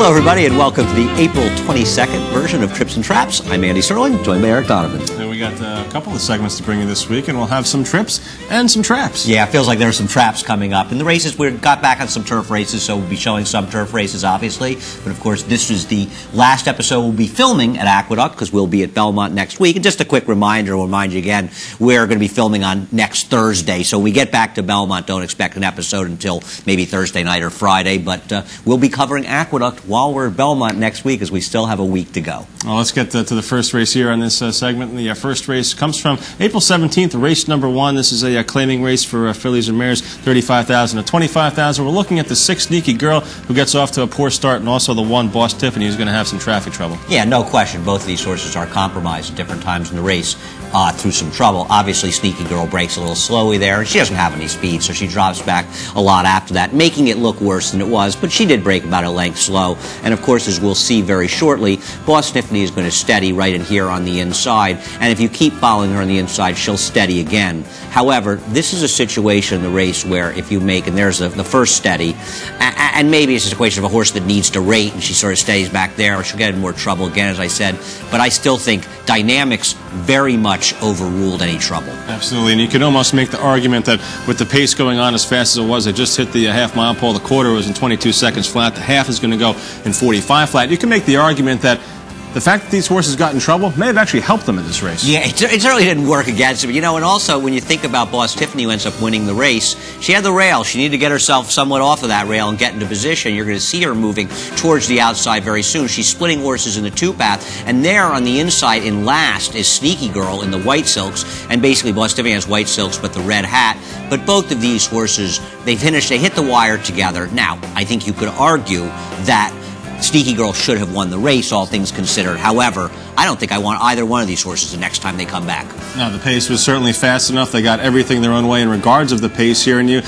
Hello, everybody, and welcome to the April 22nd version of Trips and Traps. I'm Andy Serling, joined by Eric Donovan. And we got a couple of segments to bring you this week, and we'll have some trips and some traps. Yeah, it feels like there are some traps coming up. In the races, we got back on some turf races, so we'll be showing some turf races, obviously. But, of course, this is the last episode we'll be filming at Aqueduct, because we'll be at Belmont next week. And just a quick reminder, we'll remind you again, we're going to be filming on next Thursday. So we get back to Belmont, don't expect an episode until maybe Thursday night or Friday. But we'll be covering Aqueduct while we're at Belmont next week, as we still have a week to go. Well, let's get to the first race here on this segment. The first race comes from April 17th, race number 1. This is a claiming race for fillies and mares, $35,000 to $25,000. We're looking at the 6 Sneaky Girl, who gets off to a poor start, and also the 1 Boss Tiffany, who's going to have some traffic trouble. Yeah, no question. Both of these horses are compromised at different times in the race through some trouble. Obviously, Sneaky Girl breaks a little slowly there, and she doesn't have any speed, so she drops back a lot after that, making it look worse than it was, but she did break about a length slow. And of course, as we'll see very shortly, Boss Tiffany is going to steady right in here on the inside, and if you keep following her on the inside, she'll steady again. However, this is a situation in the race where if you make, and there's the first steady, and maybe it's a situation of a horse that needs to rate, and she sort of steadies back there, or she'll get in more trouble again, as I said, but I still think dynamics very much overruled any trouble. Absolutely, and you could almost make the argument that with the pace going on as fast as it was, they just hit the half-mile pole, the quarter was in 22 seconds flat, the half is going to go in 45 flat. You can make the argument that the fact that these horses got in trouble may have actually helped them in this race. Yeah, it certainly didn't work against them. You know, and also when you think about Boss Tiffany, who ends up winning the race, she had the rail. She needed to get herself somewhat off of that rail and get into position. You're going to see her moving towards the outside very soon. She's splitting horses in the 2-path, and there on the inside in last is Sneaky Girl in the white silks, and basically Boss Tiffany has white silks but the red hat. But both of these horses, they hit the wire together. Now, I think you could argue that Sneaky Girl should have won the race, all things considered. However, I don't think I want either one of these horses the next time they come back. No, the pace was certainly fast enough. They got everything their own way in regards of the pace here. And you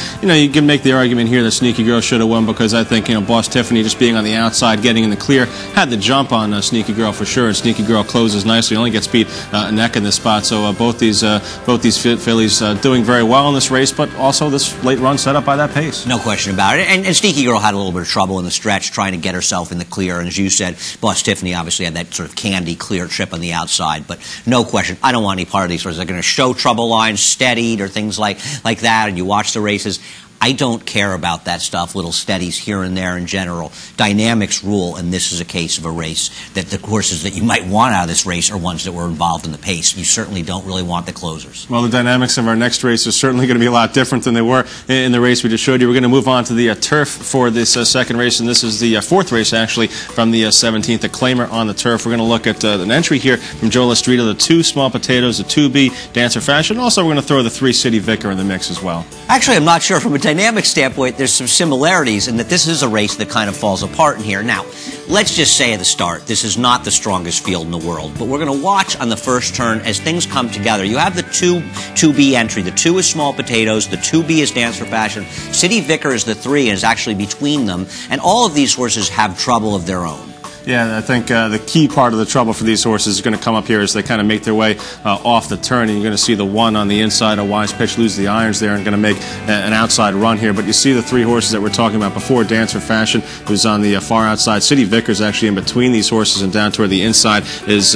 can make the argument here that Sneaky Girl should have won, because I think, Boss Tiffany just being on the outside, getting in the clear, had the jump on Sneaky Girl for sure. And Sneaky Girl closes nicely, only gets beat a neck in this spot. So both these fillies doing very well in this race, but also this late run set up by that pace. No question about it. And Sneaky Girl had a little bit of trouble in the stretch trying to get herself in the clear. And as you said, Boss Tiffany obviously had that sort of candy clear trip on the outside. But no question, I don't want any part of these horses. They're going to show trouble lines steadied or things like that, and you watch the races. I don't care about that stuff, little steadies here and there in general. Dynamics rule, and this is a case of a race that the horses that you might want out of this race are ones that were involved in the pace. You certainly don't really want the closers. Well, the dynamics of our next race is certainly going to be a lot different than they were in the race we just showed you. We're going to move on to the turf for this second race, and this is the 4th race, actually, from the 17th, a claimer on the turf. We're going to look at an entry here from Joe Lestrito, the 2 Small Potatoes, the 2B Dancer Fashion. Also, we're going to throw the 3 City Vicar in the mix as well. Actually, I'm not sure. From a dynamic standpoint, there's some similarities in that this is a race that kind of falls apart in here. Now, let's just say at the start, this is not the strongest field in the world, but we're going to watch on the first turn as things come together. You have the 2B entry. The 2 is Small Potatoes. The 2B is Dancer Fashion. City Vicar is the 3 and is actually between them. And all of these horses have trouble of their own. Yeah, I think the key part of the trouble for these horses is going to come up here as they kind of make their way off the turn, and you're going to see the 1 on the inside, a wise pitch, lose the irons there, and going to make an outside run here. But you see the 3 horses that we're talking about before, Dancer Fashion, who's on the far outside. City Vicar's actually in between these horses, and down toward the inside is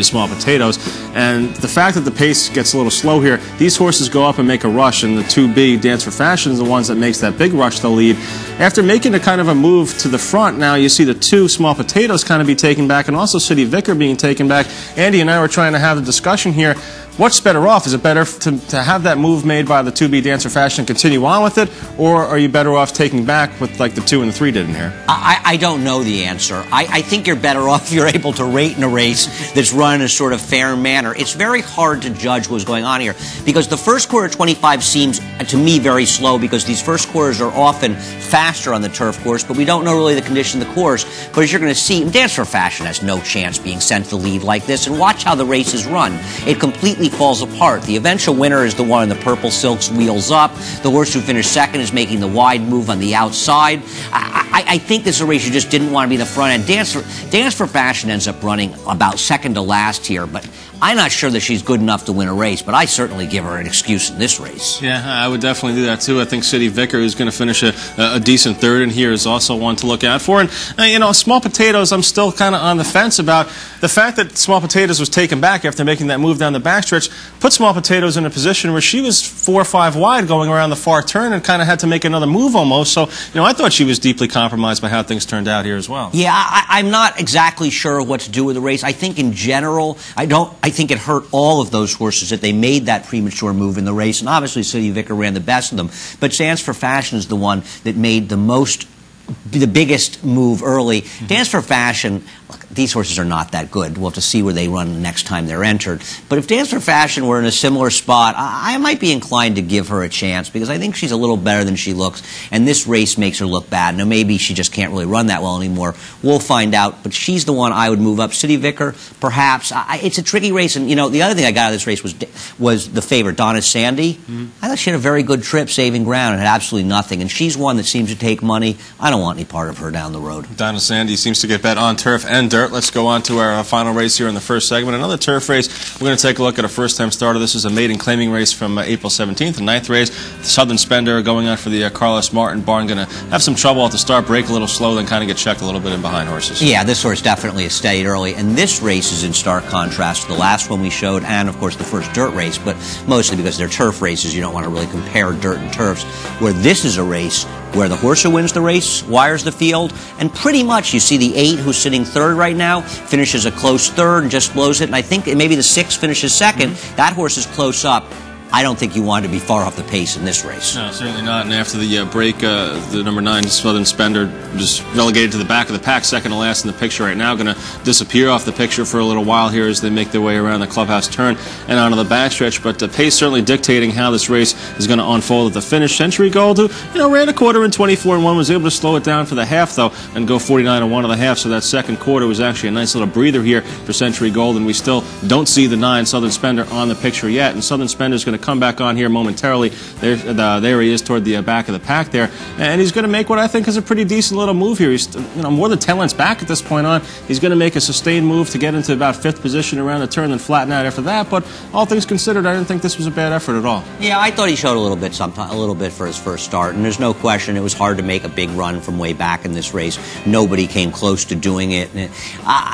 Small Potatoes. And the fact that the pace gets a little slow here, these horses go up and make a rush, and the 2B, Dancer Fashion, is the ones that makes that big rush to lead. After making a kind of a move to the front, now you see the 2 Small Potatoes kind of be taken back, and also City Vicar being taken back. Andy and I were trying to have a discussion here. What's better off? Is it better to have that move made by the 2B Dancer Fashion and continue on with it, or are you better off taking back with like the 2 and the 3 did in here? I don't know the answer. I think you're better off if you're able to rate in a race that's run in a sort of fair manner. It's very hard to judge what's going on here, because the first quarter 25 seems to me very slow, because these first quarters are often faster on the turf course, but we don't know really the condition of the course. But as you're going to see, Dancer Fashion has no chance being sent to the lead like this, and watch how the race is run. It completely falls apart. The eventual winner is the one in the purple silks, wheels up. The horse who finished second is making the wide move on the outside. I think this is a race you just didn't want to be in the front end. Dance for Fashion ends up running about second to last here, but I'm not sure that she's good enough to win a race, but I certainly give her an excuse in this race. Yeah, I would definitely do that too. I think City Vicar, who's going to finish a decent third in here, is also one to look out for. And, you know, Small Potatoes, I'm still kind of on the fence about. The fact that Small Potatoes was taken back after making that move down the backstretch put Small Potatoes in a position where she was 4 or 5 wide going around the far turn and kind of had to make another move almost. So, you know, I thought she was deeply compromised by how things turned out here as well. Yeah, I'm not exactly sure what to do with the race. I think in general, I think it hurt all of those horses that they made that premature move in the race. And obviously City Vicar ran the best of them. But Dance for Fashion is the one that made the biggest move early. Dance for Fashion, look, these horses are not that good. We'll have to see where they run the next time they're entered. But if Dance for Fashion were in a similar spot, I might be inclined to give her a chance because I think she's a little better than she looks, and this race makes her look bad. Now, maybe she just can't really run that well anymore. We'll find out, but she's the one I would move up. City Vicar, perhaps. It's a tricky race, and, you know, the other thing I got out of this race was the favorite, Donna Sandy. I thought she had a very good trip saving ground and had absolutely nothing, and she's one that seems to take money. I don't want any part of her down the road. Donna Sandy seems to get bet on turf and dirt. Let's go on to our final race here in the first segment. Another turf race. We're going to take a look at a first-time starter. This is a maiden claiming race from April 17th, the 9th race. Southern Spender going on for the Carlos Martin barn. Going to have some trouble at the start, break a little slow, then kind of get checked a little bit in behind horses. Yeah, this horse definitely is steadied early, and this race is in stark contrast to the last one we showed and, of course, the first dirt race, but mostly because they're turf races. You don't want to really compare dirt and turfs, where this is a race where the horse who wins the race wires the field, and pretty much you see the 8 who's sitting third right now finishes a close third and just blows it, and I think maybe the 6 finishes second. That horse is close up. I don't think you want to be far off the pace in this race. No, certainly not. And after the break, the number 9, Southern Spender, just relegated to the back of the pack, second to last in the picture right now. Going to disappear off the picture for a little while here as they make their way around the clubhouse turn and onto the backstretch. But the pace certainly dictating how this race is going to unfold at the finish. Century Gold, who, you know, ran a quarter in 24-1, was able to slow it down for the half, though, and go 49-1 of the half. So that second quarter was actually a nice little breather here for Century Gold. And we still don't see the 9, Southern Spender, on the picture yet. And Southern Spender is going to come back on here momentarily. There he is toward the back of the pack there, and he's going to make what I think is a pretty decent little move here. He's, you know, more than 10 lengths back at this point on. He's going to make a sustained move to get into about 5th position around the turn, then flatten out after that. But all things considered, I didn't think this was a bad effort at all. Yeah, I thought he showed a little bit for his first start, and there's no question it was hard to make a big run from way back in this race. Nobody came close to doing it,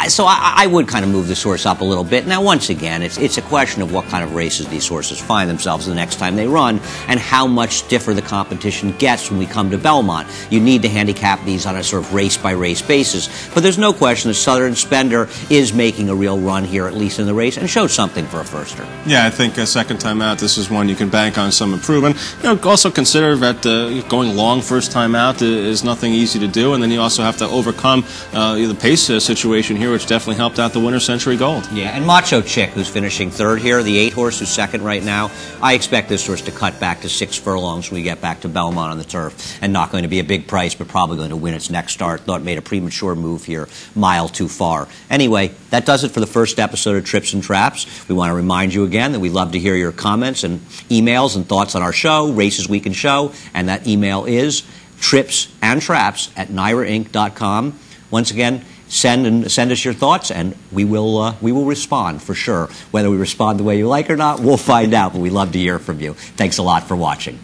so I would kind of move this horse up a little bit. Now, once again, it's a question of what kind of races these horses find themselves in the next time they run and how much stiffer the competition gets when we come to Belmont. You need to handicap these on a sort of race-by-race basis. But there's no question that Southern Spender is making a real run here, at least in the race, and showed something for a firster. Yeah, I think a second time out, this is one you can bank on some improvement. You know, also consider that going long first time out is nothing easy to do, and then you also have to overcome the pace situation here, which definitely helped out the winner, Century Gold. Yeah, and Macho Chick, who's finishing third here, the 8 horse who's second right now, I expect this horse to cut back to 6 furlongs when we get back to Belmont on the turf, and not going to be a big price, but probably going to win its next start. Thought it made a premature move here, mile too far. Anyway, that does it for the first episode of Trips and Traps. We want to remind you again that we'd love to hear your comments and emails and thoughts on our show, Races We Can Show, and that email is tripsandtraps@NYRAinc.com. Once again, send us your thoughts, and we will respond for sure. Whether we respond the way you like or not, we'll find out, but we'd love to hear from you. Thanks a lot for watching.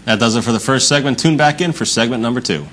That does it for the first segment. Tune back in for segment number 2.